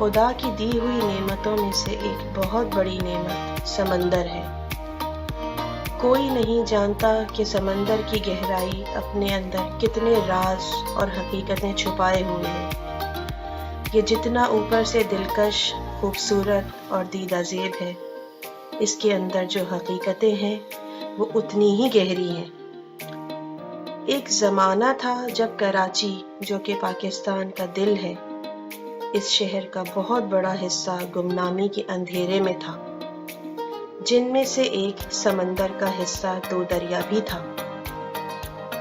खुदा की दी हुई नेमतों में से एक बहुत बड़ी नेमत समंदर है। कोई नहीं जानता कि समंदर की गहराई अपने अंदर कितने राज और हकीकतें छुपाए हुए हैं। ये जितना ऊपर से दिलकश, खूबसूरत और दीदाज़ेब है, इसके अंदर जो हकीकतें हैं वो उतनी ही गहरी हैं। एक ज़माना था जब कराची, जो कि पाकिस्तान का दिल है, इस शहर का बहुत बड़ा हिस्सा गुमनामी के अंधेरे में था, जिनमें से एक समंदर का हिस्सा दो दरिया भी था,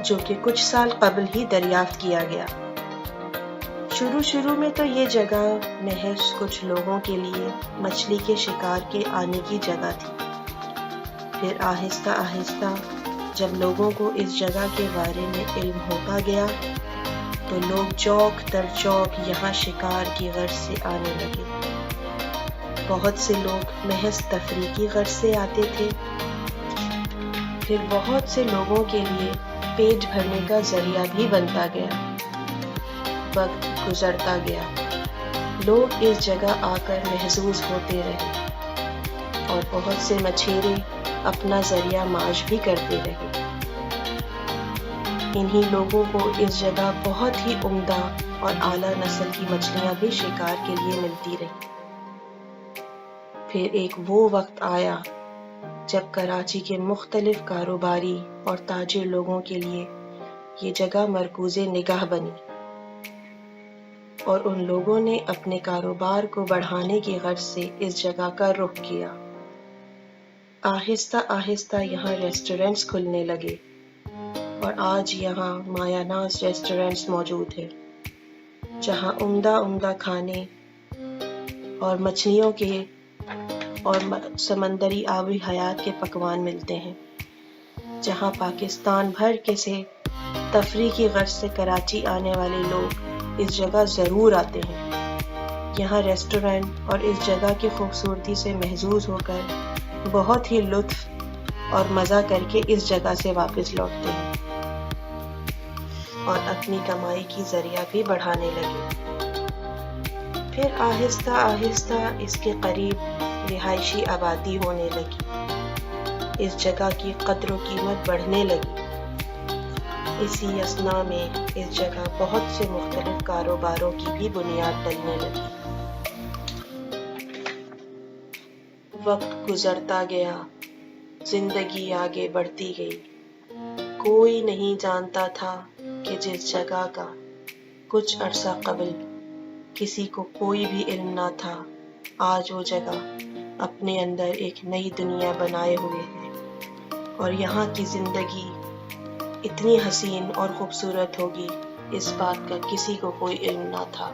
जो कि कुछ साल कबल ही दरियाफ्त किया गया। शुरू में तो ये जगह महज कुछ लोगों के लिए मछली के शिकार के आने की जगह थी। फिर आहिस्ता आहिस्ता जब लोगों को इस जगह के बारे में इल्म होता गया, तो लोग चौक दर चौक यहाँ शिकार की गर्ज से आने लगे। बहुत से लोग महज तफरीह की गर्ज से आते थे। फिर बहुत से लोगों के लिए पेट भरने का जरिया भी बनता गया। वक्त गुजरता गया, लोग इस जगह आकर महसूस होते रहे और बहुत से मछेरे अपना जरिया माश भी करते रहे। इन्हीं लोगों को इस जगह बहुत ही उम्दा और आला नस्ल की मछलियां भी शिकार के लिए मिलती रही। फिर एक वो वक्त आया जब कराची के मुख्तलिफ कारोबारी और ताजिर लोगों के लिए ये जगह मरकूज़े निगाह बनी और उन लोगों ने अपने कारोबार को बढ़ाने की गर्ज से इस जगह का रुख किया। आहिस्ता आहिस्ता यहाँ रेस्टोरेंट्स खुलने लगे और आज यहाँ मायानाज रेस्टोरेंट्स मौजूद हैं, जहाँ उम्दा खाने और मछलियों के और समंदरी आबी हयात के पकवान मिलते हैं, जहाँ पाकिस्तान भर के से तफरीह की गर्ज से कराची आने वाले लोग इस जगह ज़रूर आते हैं। यहाँ रेस्टोरेंट और इस जगह की खूबसूरती से महजूज होकर बहुत ही लुत्फ़ और मज़ा करके इस जगह से वापस लौटते हैं और अपनी कमाई की ज़रिया भी बढ़ाने लगे। फिर आहिस्ता आहिस्ता इसके करीब रिहायशी आबादी होने लगी। इस जगह की कद्र कीमत बढ़ने लगी। इसी असना में इस जगह बहुत से मुख्तलिफ कारोबारों की भी बुनियाद डलने लगी। वक्त गुजरता गया, जिंदगी आगे बढ़ती गई। कोई नहीं जानता था कि जिस जगह का कुछ अरसा कबल किसी को कोई भी इल्म ना था, आज वो जगह अपने अंदर एक नई दुनिया बनाए हुए है और यहाँ की जिंदगी इतनी हसीन और खूबसूरत होगी, इस बात का किसी को कोई इल्म ना था।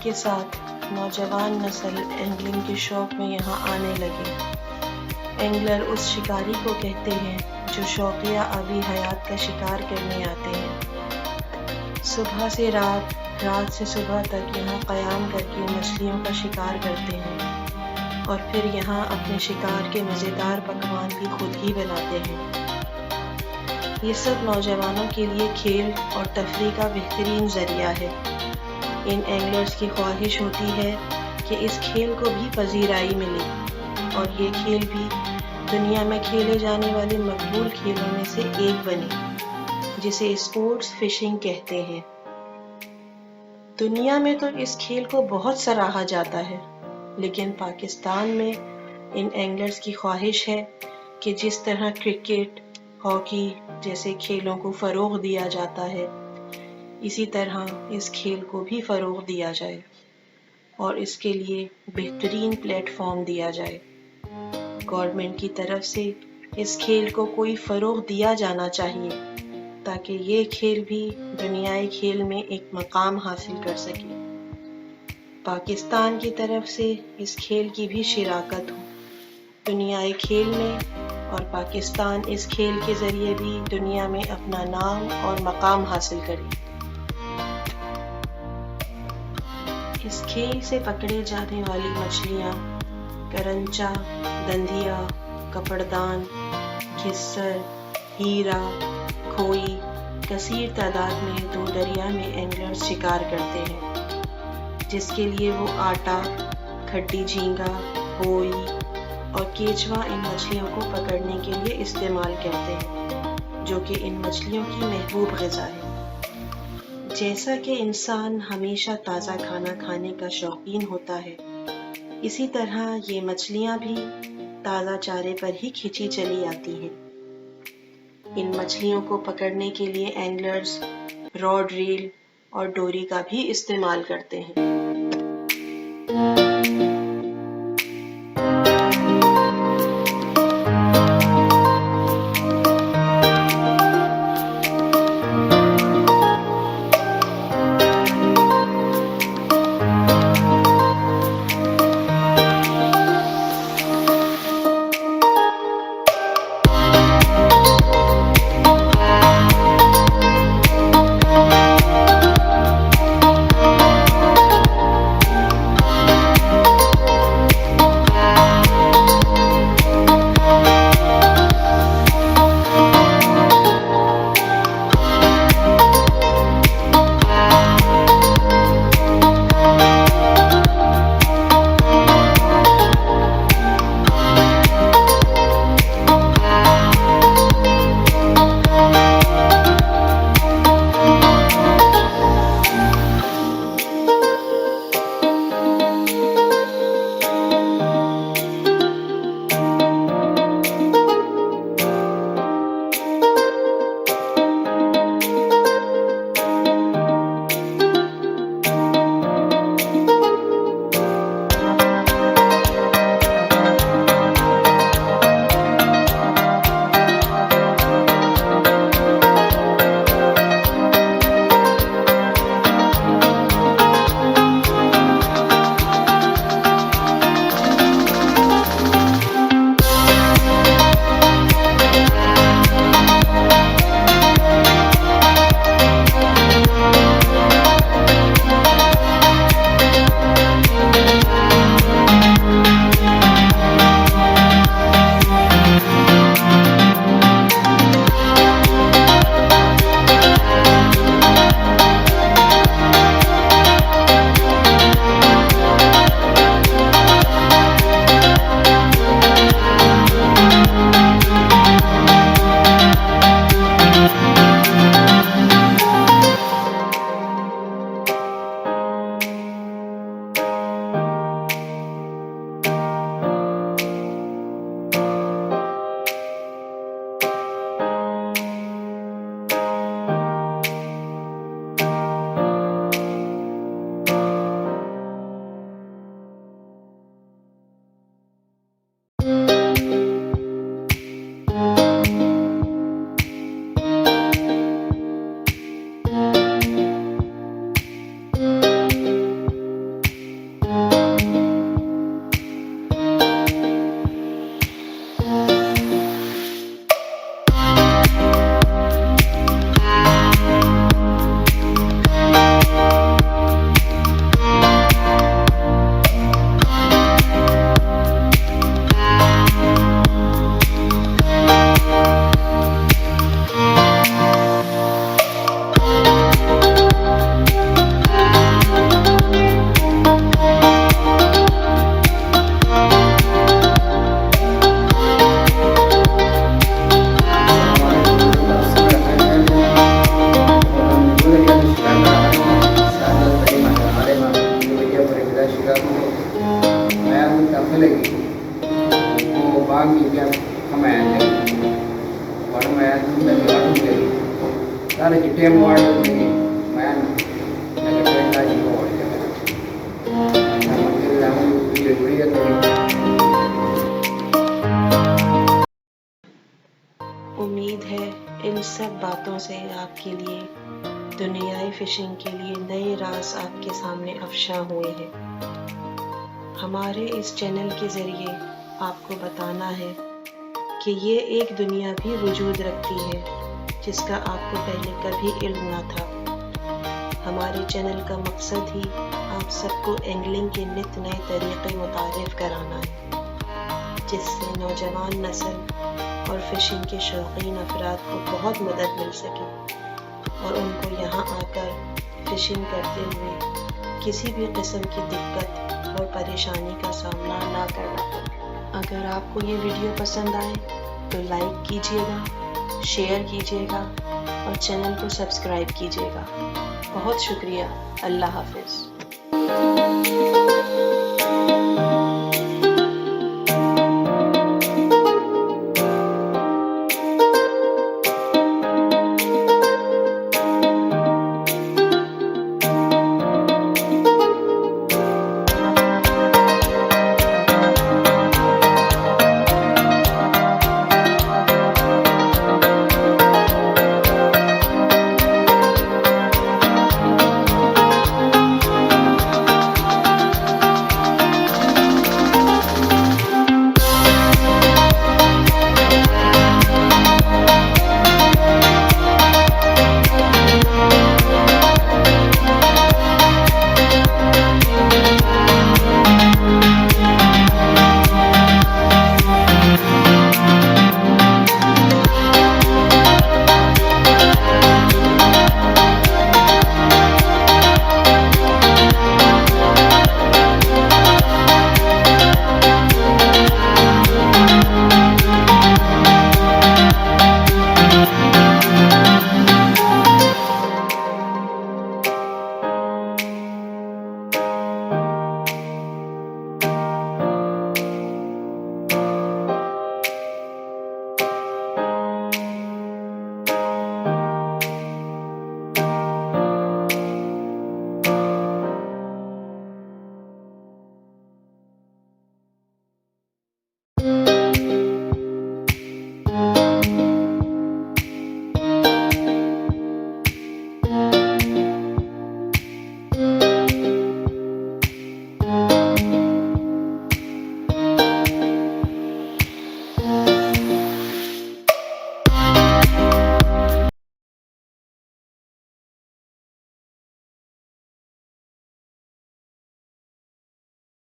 के साथ नौजवान नस्ल एंगलिंग के शौक में यहाँ आने लगे। एंगलर उस शिकारी को कहते हैं जो शौकिया आबी हयात का शिकार करने आते हैं। सुबह से रात, रात से सुबह तक यहाँ क़याम करके मछलियों का शिकार करते हैं और फिर यहाँ अपने शिकार के मज़ेदार पकवान भी खुद ही बनाते हैं। ये सब नौजवानों के लिए खेल और तफरीह का बेहतरीन ज़रिया है। इन एंगलर्स की ख्वाहिश होती है कि इस खेल को भी पजीराई मिले और ये खेल भी दुनिया में खेले जाने वाले मकबूल खेलों में से एक बने, जिसे स्पोर्ट्स फिशिंग कहते हैं। दुनिया में तो इस खेल को बहुत सराहा जाता है, लेकिन पाकिस्तान में इन एंगलर्स की ख्वाहिश है कि जिस तरह क्रिकेट, हॉकी जैसे खेलों को फ़रोग़ दिया जाता है, इसी तरह इस खेल को भी फ़रोग़ दिया जाए और इसके लिए बेहतरीन प्लेटफॉर्म दिया जाए। गवर्नमेंट की तरफ से इस खेल को कोई फ़रोग़ दिया जाना चाहिए ताकि ये खेल भी दुनियाई खेल में एक मकाम हासिल कर सके। पाकिस्तान की तरफ से इस खेल की भी शिराकत हो दुनियाई खेल में और पाकिस्तान इस खेल के ज़रिए भी दुनिया में अपना नाम और मकाम हासिल करे। इस खेल से पकड़े जाने वाली मछलियाँ करंचा, दंदिया, कपड़दान, घिस्सर, हीरा, खोई कसीर तादाद में दो दरिया में एंगलर्स शिकार करते हैं, जिसके लिए वो आटा, खड्डी झींगा, होई और केचवा इन मछलियों को पकड़ने के लिए इस्तेमाल करते हैं, जो कि इन मछलियों की महबूब ग़िज़ा है। जैसा कि इंसान हमेशा ताज़ा खाना खाने का शौकीन होता है, इसी तरह ये मछलियाँ भी ताज़ा चारे पर ही खिंची चली आती हैं। इन मछलियों को पकड़ने के लिए एंगलर्स रॉड रील और डोरी का भी इस्तेमाल करते हैं। Dale चिट्ठियाँ मोबाइल में मैं लगता है जी को मंदिर जाऊँ जरूरी है थोड़ी। उम्मीद है इन सब बातों से आपके लिए दुनियाई फिशिंग के लिए नए राज आपके सामने अफशा हुए हैं। हमारे इस चैनल के ज़रिए आपको बताना है कि ये एक दुनिया भी वजूद रखती है जिसका आपको पहले कभी इल्म ना था। हमारे चैनल का मकसद ही आप सबको एंगलिंग के नित नए तरीक़े मुतारिफ़ कराना है, जिससे नौजवान नस्ल और फिशिंग के शौकीन अफराद को बहुत मदद मिल सके और उनको यहाँ आकर फिशिंग करते हुए किसी भी किस्म की दिक्कत और परेशानी का सामना ना करना पड़े। अगर आपको ये वीडियो पसंद आए तो लाइक कीजिएगा, शेयर कीजिएगा और चैनल को सब्सक्राइब कीजिएगा। बहुत शुक्रिया। अल्लाह हाफ़िज़।